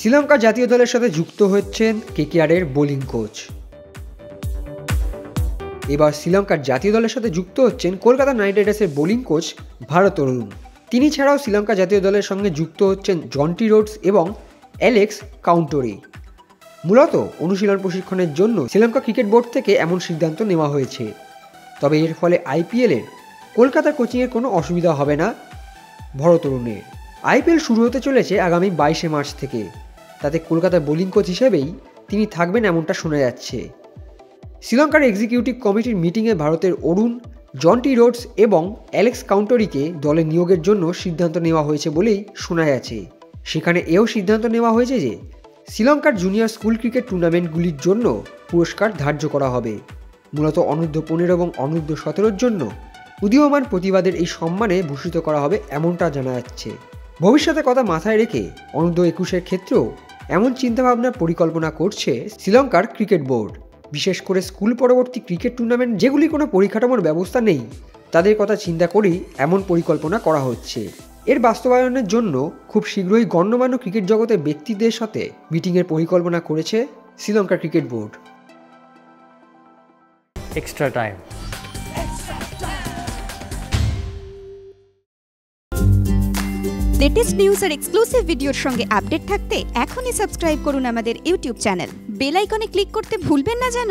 শ্রীলঙ্কা জাতীয় দলের সাথে যুক্ত হচ্ছেন কেকেআরের বোলিং কোচ। এবার শ্রীলঙ্কার জাতীয় দলের সাথে যুক্ত হচ্ছেন কলকাতা নাইট রাইডার্সের বোলিং কোচ ভারতরুণ। তিনি ছাড়াও শ্রীলঙ্কা জাতীয় দলের সঙ্গে যুক্ত হচ্ছেন জন্টি রোডস এবং অ্যালেক্স কাউন্টোরি। মূলত অনুশীলন প্রশিক্ষণের জন্য শ্রীলঙ্কা ক্রিকেট বোর্ড থেকে এমন সিদ্ধান্ত নেওয়া হয়েছে। তবে এর ফলে আইপিএলের কলকাতার কোচিংয়ের কোনো অসুবিধা হবে না ভারতরুণের। আইপিএল শুরু হতে চলেছে আগামী 22শে মার্চ থেকে। তাতে কলকাতার বোলিং কোচ হিসেবেই তিনি থাকবেন এমনটা শোনা যাচ্ছে। শ্রীলঙ্কার এক্সিকিউটিভ কমিটির মিটিংয়ে ভারতের অরুণ, জন্টি রোডস এবং অ্যালেক্স কাউন্টোরিকে দলে নিয়োগের জন্য সিদ্ধান্ত নেওয়া হয়েছে বলেই শোনা যাচ্ছে। সেখানে এও সিদ্ধান্ত নেওয়া হয়েছে যে শ্রীলঙ্কার জুনিয়র স্কুল ক্রিকেট টুর্নামেন্টগুলির জন্য পুরস্কার ধার্য করা হবে। মূলত অনূর্ধ্ব 15 এবং অনূর্ধ্ব 17-র জন্য উদীয়মান প্রতিবাদের এই সম্মানে ভূষিত করা হবে এমনটা জানা যাচ্ছে। ভবিষ্যতে কথা মাথায় রেখে অনূর্ধ্ব 21-এর ক্ষেত্রেও এমন চিন্তাভাবনার পরিকল্পনা করছে শ্রীলঙ্কার ক্রিকেট বোর্ড। বিশেষ করে স্কুল পরবর্তী ক্রিকেট টুর্নামেন্ট যেগুলি কোনো পরিকাঠামোর ব্যবস্থা নেই, তাদের কথা চিন্তা করেই এমন পরিকল্পনা করা হচ্ছে। এর বাস্তবায়নের জন্য খুব শীঘ্রই গণ্যমান্য ক্রিকেট জগতের ব্যক্তিদের সাথে মিটিংয়ের পরিকল্পনা করেছে শ্রীলঙ্কার cricket board. Extra time. Latest news আর এক্সক্লুসিভ ভিডিওর সঙ্গে আপডেট থাকতে এখনই সাবস্ক্রাইব করুন আমাদের ইউটিউব চ্যানেল। বেল আইকনে ক্লিক করতে ভুলবেন না যেন।